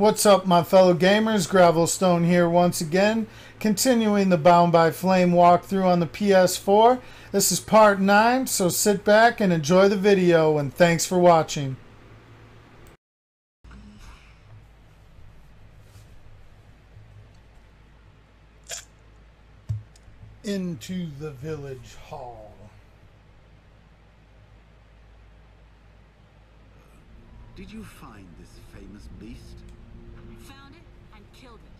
What's up, my fellow gamers? Gravelstone here once again, continuing the Bound by Flame walkthrough on the PS4. This is part 9, so sit back and enjoy the video, and thanks for watching. Into the village hall. Did you find this famous beast? Found it and killed it.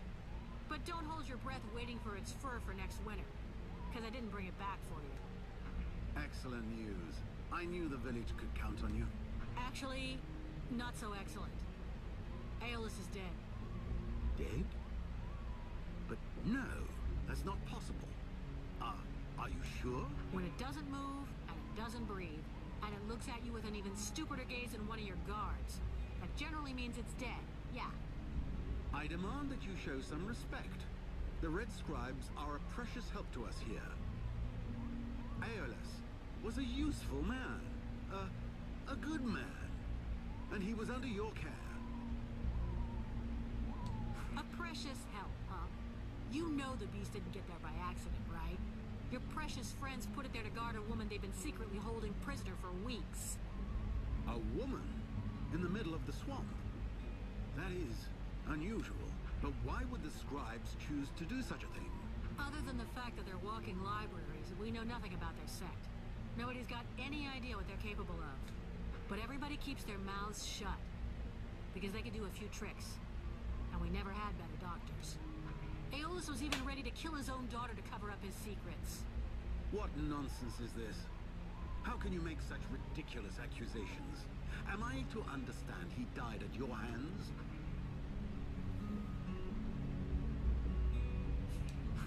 But don't hold your breath waiting for its fur for next winter, because I didn't bring it back for you. Excellent news. I knew the village could count on you. Actually, not so excellent. Aeolus is dead. Dead? But no, that's not possible. Are you sure? When it doesn't move, and it doesn't breathe, and it looks at you with an even stupider gaze than one of your guards, that generally means it's dead, yeah. I demand that you show some respect. The Red Scribes are a precious help to us here. Aeolus was a useful man, a good man, and he was under your care. A precious help, huh? You know the beast didn't get there by accident, right? Your precious friends put it there to guard a woman they've been secretly holding prisoner for weeks. A woman? In the middle of the swamp? That is unusual. But why would the scribes choose to do such a thing? Other than the fact that they're walking libraries, we know nothing about their sect. Nobody's got any idea what they're capable of. But everybody keeps their mouths shut. Because they can do a few tricks. And we never had better doctors. Aeolus was even ready to kill his own daughter to cover up his secrets. What nonsense is this? How can you make such ridiculous accusations? Am I to understand he died at your hands?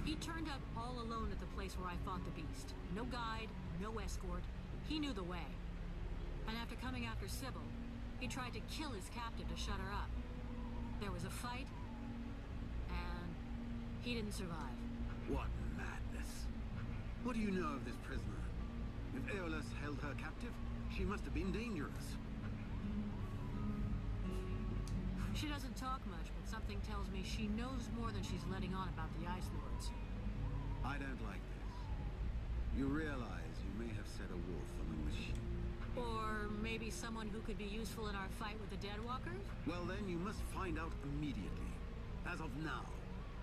He turned up all alone at the place where I fought the beast. No guide, no escort. He knew the way. And after coming after Sybil, he tried to kill his captive to shut her up. There was a fight, and he didn't survive. What madness. What do you know of this prisoner? If Aeolus held her captive, she must have been dangerous. She doesn't talk much, but something tells me she knows more than she's letting on about the Ice Lords. I don't like this. You realize you may have set a wolf among the sheep. Or maybe someone who could be useful in our fight with the Deadwalkers? Well then, you must find out immediately. As of now,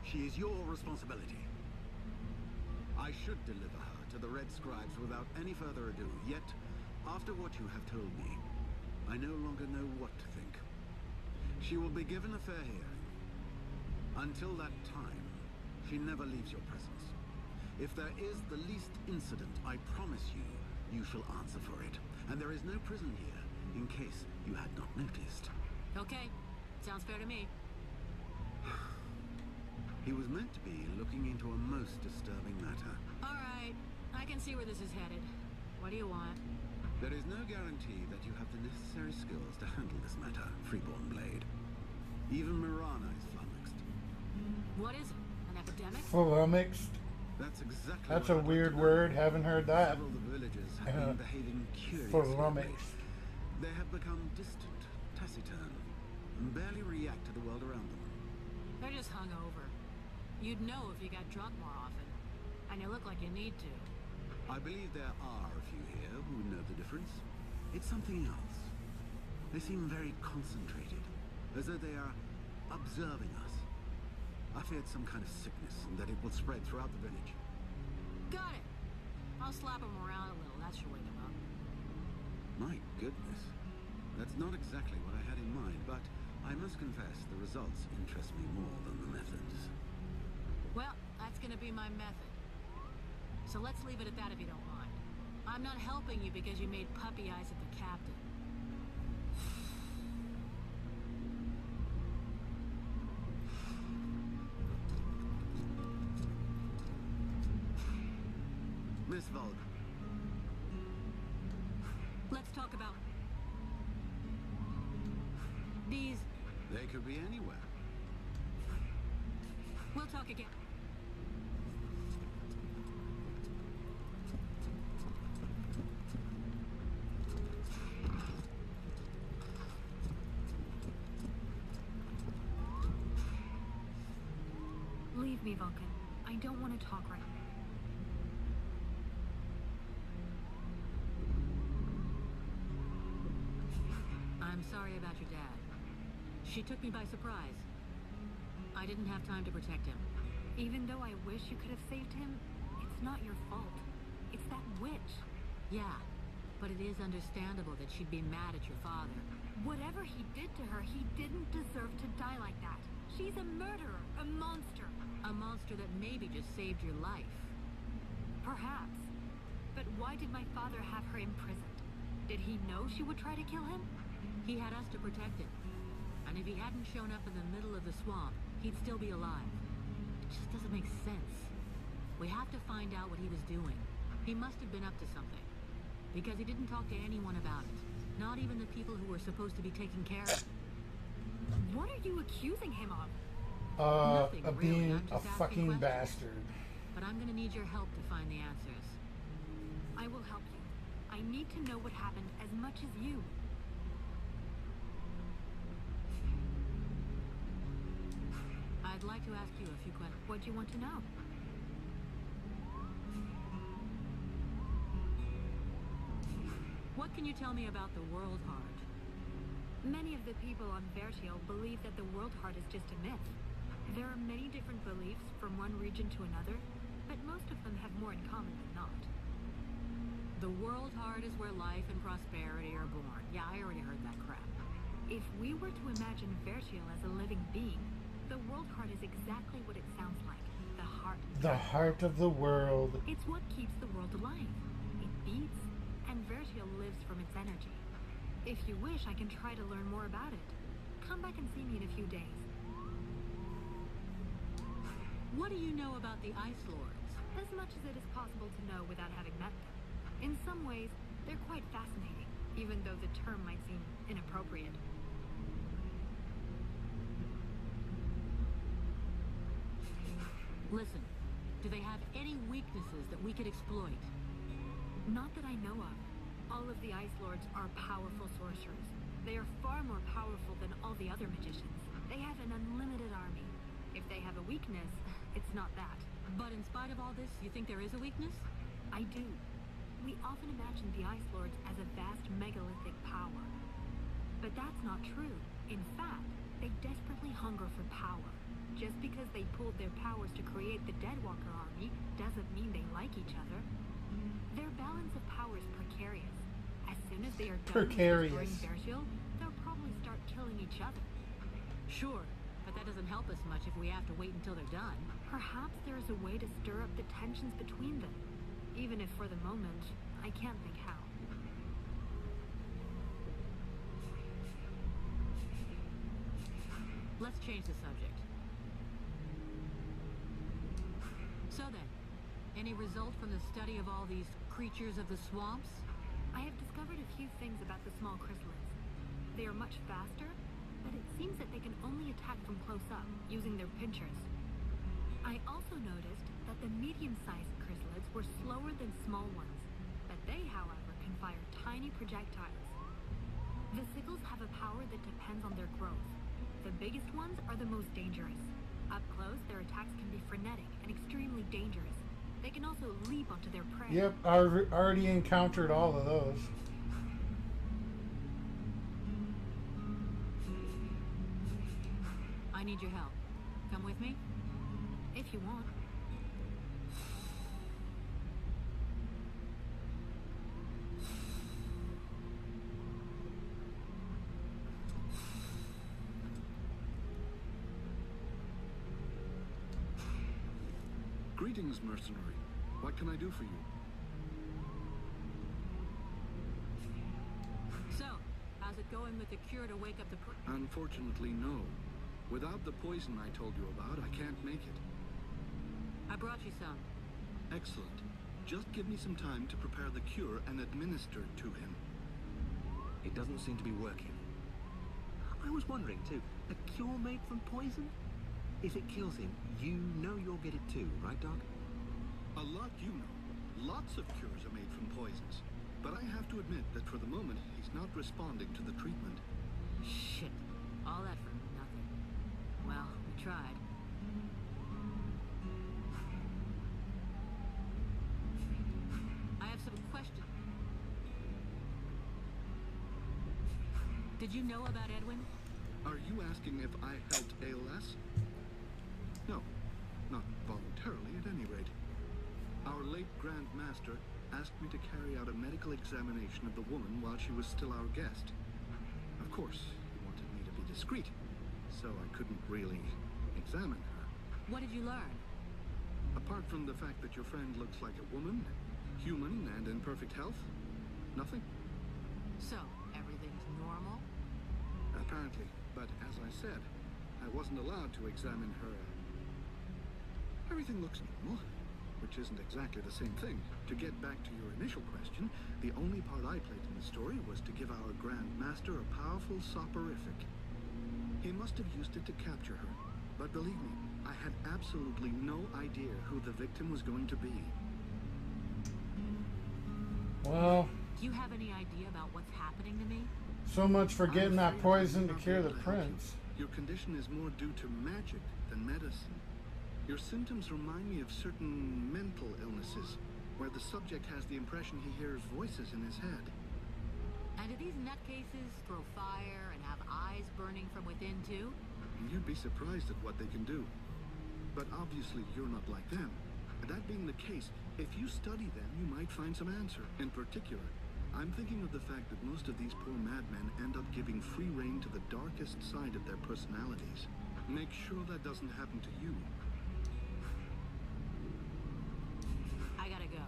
she is your responsibility. I should deliver her to the Red Scribes without any further ado, yet, after what you have told me, I no longer know what to think. She will be given a fair hearing. Until that time, she never leaves your presence. If there is the least incident, I promise you, you shall answer for it. And there is no prison here, in case you had not noticed. Okay, sounds fair to me. He was meant to be looking into a most disturbing matter. All right, I can see where this is headed. What do you want? There is no guarantee that you have the necessary skills to handle this matter, Freeborn Blade. Even Mirana is flummoxed. What is it? An epidemic? Flummoxed? That's exactly That's what a I'd weird like to know. word. Haven't heard that. Several of the villagers have been behaving curiously. Flummoxed. They have become distant, taciturn, and barely react to the world around them. They're just hungover. You'd know if you got drunk more often. And you look like you need to. I believe there are a few here who would know the difference. It's something else. They seem very concentrated, as though they are observing us. I feared some kind of sickness and that it will spread throughout the village. Got it. I'll slap them around a little. That should wake them up. My goodness. That's not exactly what I had in mind, but I must confess the results interest me more than the methods. Well, that's gonna be my method. So let's leave it at that if you don't mind. I'm not helping you because you made puppy eyes at the captain. Miss Volk, Let's talk about these. they could be anywhere. We'll talk again. Leave me, Vulcan. I don't want to talk right now. I'm sorry about your dad. She took me by surprise. I didn't have time to protect him. Even though I wish you could have saved him, it's not your fault. It's that witch. Yeah, but it is understandable that she'd be mad at your father. Whatever he did to her, he didn't deserve to die like that. She's a murderer, a monster. A monster that maybe just saved your life. Perhaps. But why did my father have her imprisoned? Did he know she would try to kill him? He had us to protect him. And if he hadn't shown up in the middle of the swamp, he'd still be alive. It just doesn't make sense. We have to find out what he was doing. He must have been up to something. Because he didn't talk to anyone about it. Not even the people who were supposed to be taking care of him. What are you accusing him of? Nothing, of really. being I'm a just asking fucking questions. bastard. But I'm gonna need your help to find the answers. I will help you. I need to know what happened as much as you. I'd like to ask you a few questions. What do you want to know? What can you tell me about the World Heart? Many of the people on Vertiel believe that the World Heart is just a myth. There are many different beliefs from one region to another, but most of them have more in common than not. The World Heart is where life and prosperity are born. Yeah, I already heard that crap. If we were to imagine Vertiel as a living being, the World Heart is exactly what it sounds like. The heart. The heart of the world. It's what keeps the world alive. It beats, and Vertiel lives from its energy. If you wish, I can try to learn more about it. Come back and see me in a few days. What do you know about the Ice Lords? As much as it is possible to know without having met them. In some ways, they're quite fascinating, even though the term might seem inappropriate. Listen, do they have any weaknesses that we could exploit? Not that I know of. All of the Ice Lords are powerful sorcerers. They are far more powerful than all the other magicians. They have an unlimited army. If they have a weakness, it's not that. But in spite of all this, you think there is a weakness? I do. We often imagine the Ice Lords as a vast megalithic power. But that's not true. In fact, they desperately hunger for power. Just because they pulled their powers to create the Deadwalker army doesn't mean they like each other. Their balance of power is precarious. As soon as they are done Precarious. with destroying Vertiel, they'll probably start killing each other. Sure, but that doesn't help us much if we have to wait until they're done. Perhaps there is a way to stir up the tensions between them. Even if for the moment, I can't think how. Let's change the subject. So then, any result from the study of all these creatures of the swamps? I have discovered a few things about the small chrysalids. They are much faster, but it seems that they can only attack from close up, using their pinchers. I also noticed that the medium-sized chrysalids were slower than small ones, but they, however, can fire tiny projectiles. The sickles have a power that depends on their growth. The biggest ones are the most dangerous. Up close, their attacks can be frenetic and extremely dangerous. They can also leap onto their prey. Yep, I've already encountered all of those. I need your help. Come with me? If you want. Greetings, mercenary. What can I do for you? So, how's it going with the cure to wake up the... Unfortunately, no. Without the poison I told you about, I can't make it. I brought you some. Excellent. Just give me some time to prepare the cure and administer it to him. It doesn't seem to be working. I was wondering too, a cure made from poison? If it kills him, you know you'll get it too, right, Doc? A lot you know. Lots of cures are made from poisons. But I have to admit that for the moment, he's not responding to the treatment. Shit. All that for nothing. Well, we tried. Did you know about Edwin? Are you asking if I helped ALS? No, not voluntarily at any rate. Our late Grand Master asked me to carry out a medical examination of the woman while she was still our guest. Of course, he wanted me to be discreet, so I couldn't really examine her. What did you learn? Apart from the fact that your friend looks like a woman, human and in perfect health, nothing. So, everything's normal? Apparently, but as I said, I wasn't allowed to examine her. Everything looks normal, which isn't exactly the same thing. To get back to your initial question, the only part I played in the story was to give our Grand Master a powerful soporific. He must have used it to capture her, but believe me, I had absolutely no idea who the victim was going to be. Well, Do you have any idea about what's happening to me? so much for getting that I'm afraid poison I to may not cure be the able to help you. prince. Your condition is more due to magic than medicine. Your symptoms remind me of certain mental illnesses, where the subject has the impression he hears voices in his head. And do these nutcases throw fire and have eyes burning from within too? You'd be surprised at what they can do. But obviously you're not like them. That being the case, if you study them, you might find some answer. In particular, I'm thinking of the fact that most of these poor madmen end up giving free rein to the darkest side of their personalities. Make sure that doesn't happen to you. I gotta go.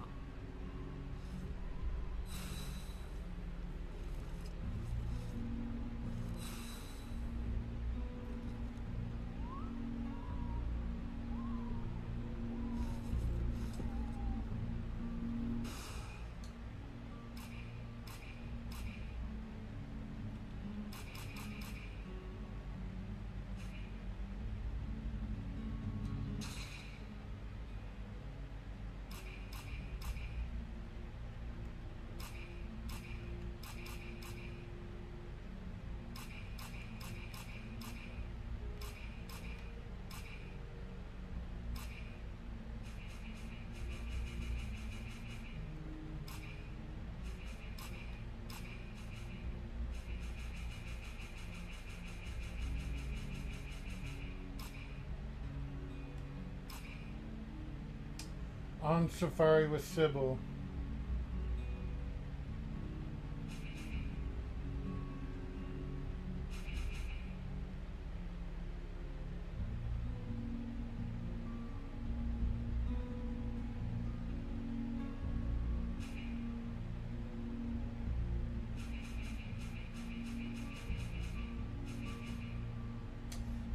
On safari with Sybil.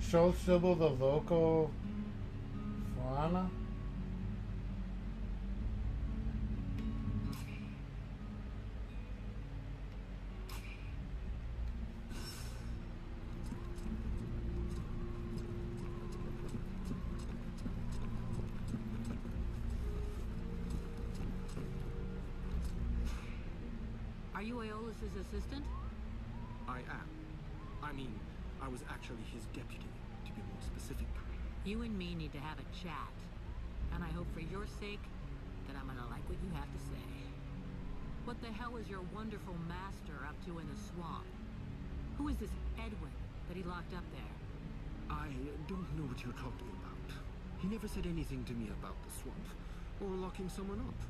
Show Sybil the local fauna. Are you Aeolus's assistant? I am. I mean, I was actually his deputy, to be more specific. You and me need to have a chat. And I hope for your sake that I'm gonna like what you have to say. What the hell is your wonderful master up to in the swamp? Who is this Edwin that he locked up there? I don't know what you're talking about. He never said anything to me about the swamp, or locking someone up.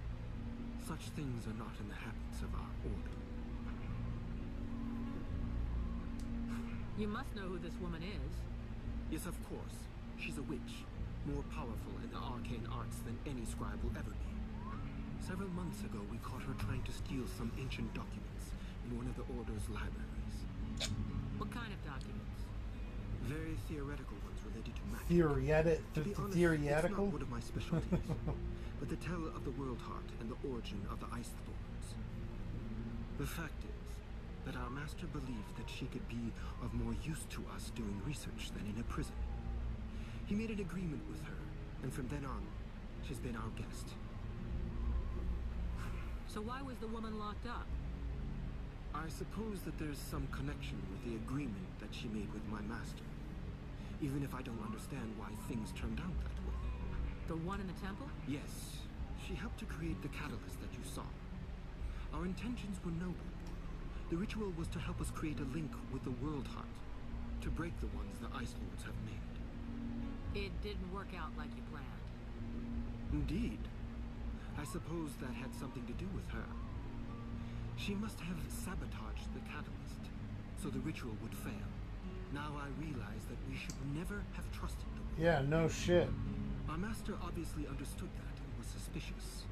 Such things are not in the habits of our order. You must know who this woman is. Yes, of course. She's a witch, more powerful in the arcane arts than any scribe will ever be. Several months ago, we caught her trying to steal some ancient documents in one of the Order's libraries. What kind of documents? Very theoretical ones related to magic. To be honest, it's Theoretical? not one of my specialties, but the tale of the World Heart and the origin of the Ice Thorns. The fact is that our master believed that she could be of more use to us doing research than in a prison. He made an agreement with her, and from then on, she's been our guest. So why was the woman locked up? I suppose that there's some connection with the agreement that she made with my master, even if I don't understand why things turned out that way. The one in the temple? Yes, she helped to create the catalyst that you saw. Our intentions were noble, The ritual was to help us create a link with the World Heart, to break the ones the Ice Lords have made. It didn't work out like you planned. Indeed. I suppose that had something to do with her. She must have sabotaged the catalyst, so the ritual would fail. Now I realize that we should never have trusted them. Yeah, no shit. Our master obviously understood that and was suspicious.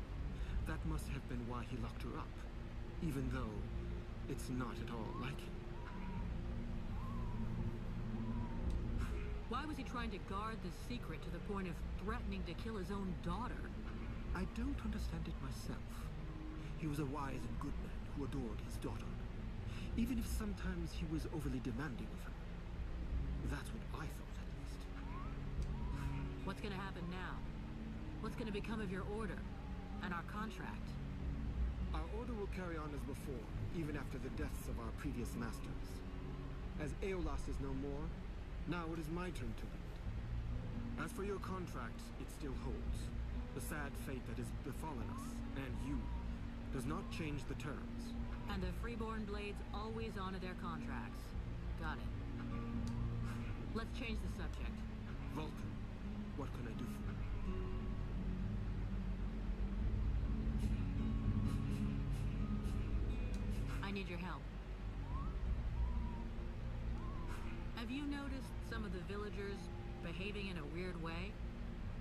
That must have been why he locked her up, even though it's not at all like him. Why was he trying to guard the secret to the point of threatening to kill his own daughter? I don't understand it myself. He was a wise and good man who adored his daughter, even if sometimes he was overly demanding of her. That's what I thought, at least. What's gonna happen now? What's gonna become of your order? And our contract? Our order will carry on as before, even after the deaths of our previous masters. As Aeolas is no more, now it is my turn to lead. As for your contract, it still holds. The sad fate that has befallen us, and you, does not change the terms. And the Freeborn Blades always honor their contracts. Got it. Let's change the subject. Vulcan, what can I do for you? I need your help. Have you noticed some of the villagers behaving in a weird way?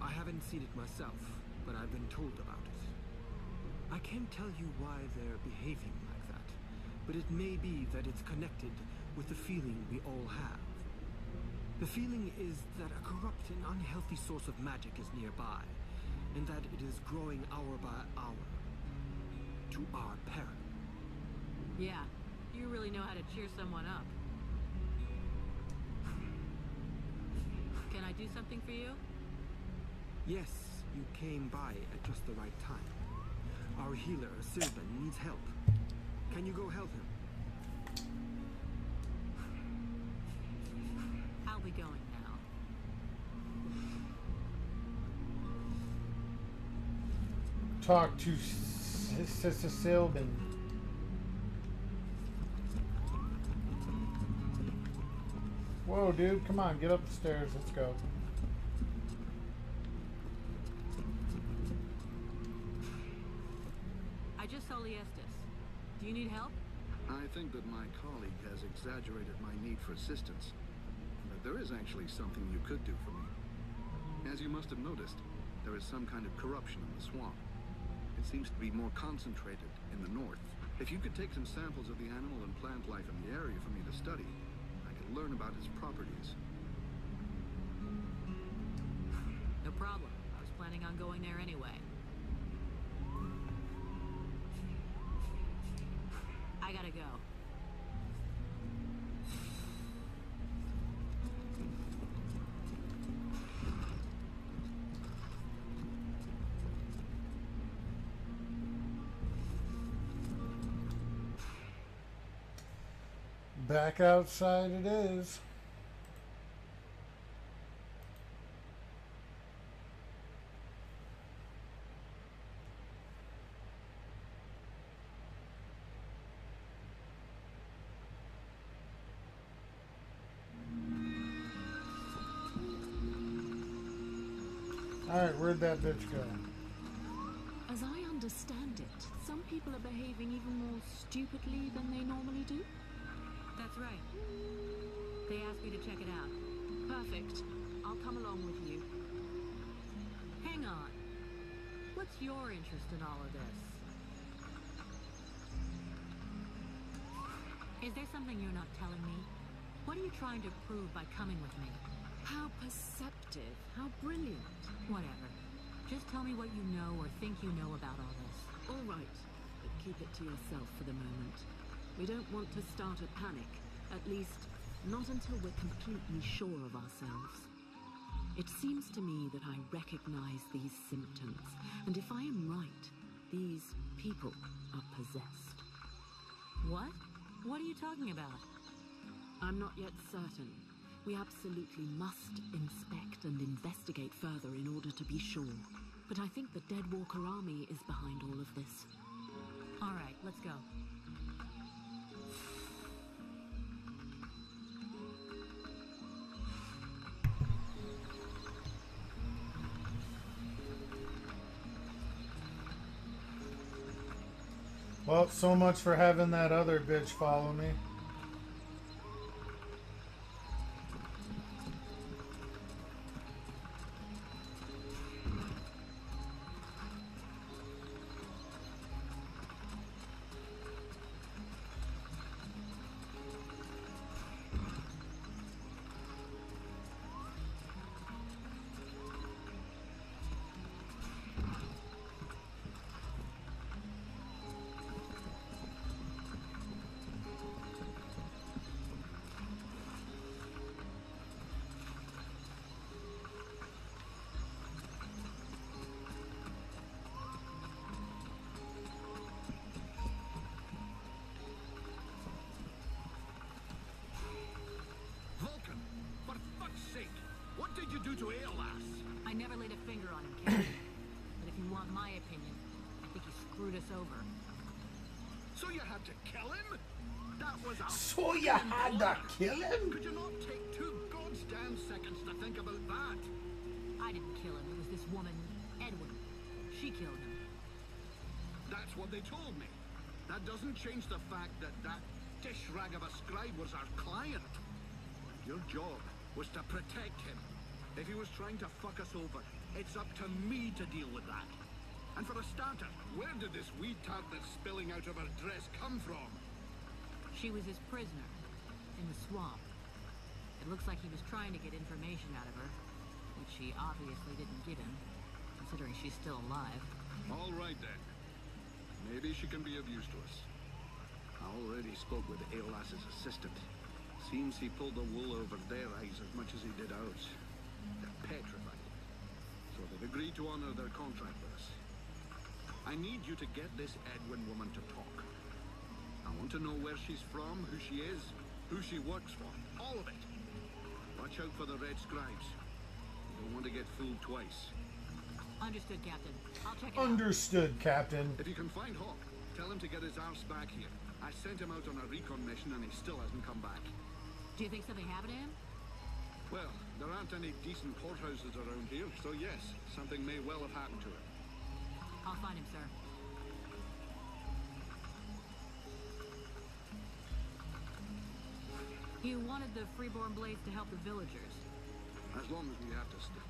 I haven't seen it myself, but I've been told about it. I can't tell you why they're behaving like that, but it may be that it's connected with the feeling we all have. The feeling is that a corrupt and unhealthy source of magic is nearby, and that it is growing hour by hour, to our peril. Yeah, you really know how to cheer someone up. Can I do something for you? Yes, you came by at just the right time. Our healer, Sylvan, needs help. Can you go help him? I'll be going now. Talk to Sister Sylvan. Whoa, dude, come on, get up the stairs, let's go. I just saw Liestis. Do you need help? I think that my colleague has exaggerated my need for assistance. But there is actually something you could do for me. As you must have noticed, there is some kind of corruption in the swamp. It seems to be more concentrated in the north. If you could take some samples of the animal and plant life in the area for me to study, I could learn about its properties. No problem. I was planning on going there anyway. I gotta go. Back outside it is. Alright, where'd that bitch go? As I understand it, some people are behaving even more stupidly than they normally do. That's right. They asked me to check it out. Perfect. I'll come along with you. Hang on. What's your interest in all of this? Is there something you're not telling me? What are you trying to prove by coming with me? How perceptive. How brilliant. Whatever. Just tell me what you know or think you know about all this. All right, but keep it to yourself for the moment. We don't want to start a panic. At least, not until we're completely sure of ourselves. It seems to me that I recognize these symptoms, and if I am right, these people are possessed. What? What are you talking about? I'm not yet certain. We absolutely must inspect and investigate further in order to be sure. But I think the Deadwalker army is behind all of this. All right, let's go. Well, so much for having that other bitch follow me. Vulcan, for fuck's sake, what did you do to Aeolas? I never laid a finger on him, Captain. But if you want my opinion, I think he screwed us over. So you had to kill him? That was a So you had to kill him? Could you not take 2 goddamn seconds to think about that? I didn't kill him. It was this woman, Edwin. She killed him. That's what they told me. That doesn't change the fact that that dish rag of a scribe was our client. Your job was to protect him. If he was trying to fuck us over, it's up to me to deal with that. And for a starter, where did this weed tart that's spilling out of her dress come from? She was his prisoner in the swamp. It looks like he was trying to get information out of her, which she obviously didn't give him, considering she's still alive. All right then. Maybe she can be of use to us. I already spoke with Aeolas's assistant. Seems he pulled the wool over their eyes as much as he did ours. They're petrified. So they've agreed to honor their contract with us. I need you to get this Edwin woman to talk. I want to know where she's from, who she is, who she works for. All of it. Watch out for the Red Scribes. You don't want to get fooled twice. Understood, Captain. I'll check it out. Understood, Captain. If you can find Hawk, tell him to get his arse back here. I sent him out on a recon mission and he still hasn't come back. Do you think something happened to him? Well, there aren't any decent porthouses around here, so yes, something may well have happened to him. I'll find him, sir. You wanted the Freeborn Blades to help the villagers. As long as we have to stay.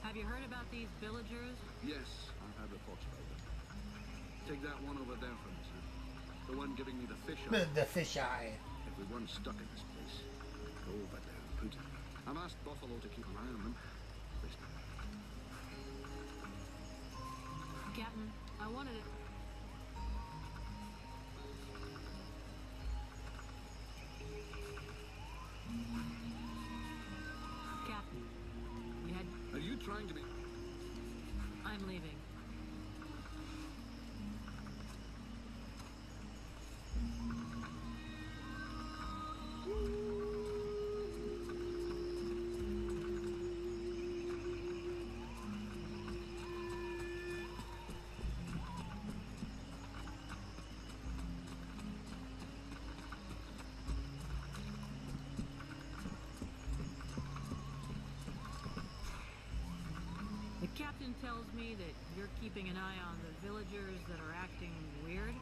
Have you heard about these villagers? Yes, I've had reports about them. Take that one over there for me, sir. The one giving me the fish eye. The fish eye. If we weren't stuck in this place, go over there and put it. I've asked Buffalo to keep an eye on them. Listen. Captain, I wanted to... Captain, we had... Are you trying to be... I'm leaving. The captain tells me that you're keeping an eye on the villagers that are acting weird.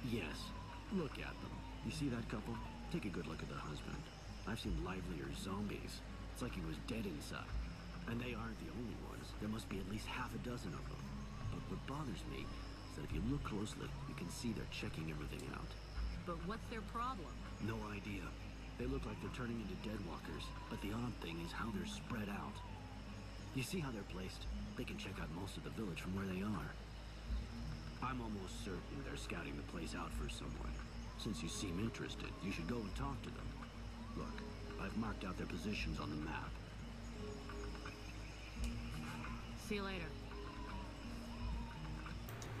Yes. Look at them. You see that couple? Take a good look at the husband. I've seen livelier zombies. It's like he was dead inside. And they aren't the only ones. There must be at least half a dozen of them. But what bothers me is that if you look closely, you can see they're checking everything out. But what's their problem? No idea. They look like they're turning into deadwalkers, but the odd thing is how they're spread out. You see how they're placed? They can check out most of the village from where they are. I'm almost certain they're scouting the place out for someone. Since you seem interested, you should go and talk to them. Look, I've marked out their positions on the map. See you later.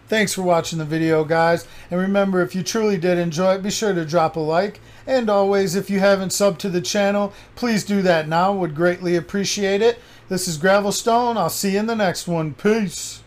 Thanks for watching the video, guys. And remember, if you truly did enjoy it, be sure to drop a like. And always, if you haven't subbed to the channel, please do that now. Would greatly appreciate it. This is Gravelstone. I'll see you in the next one. Peace.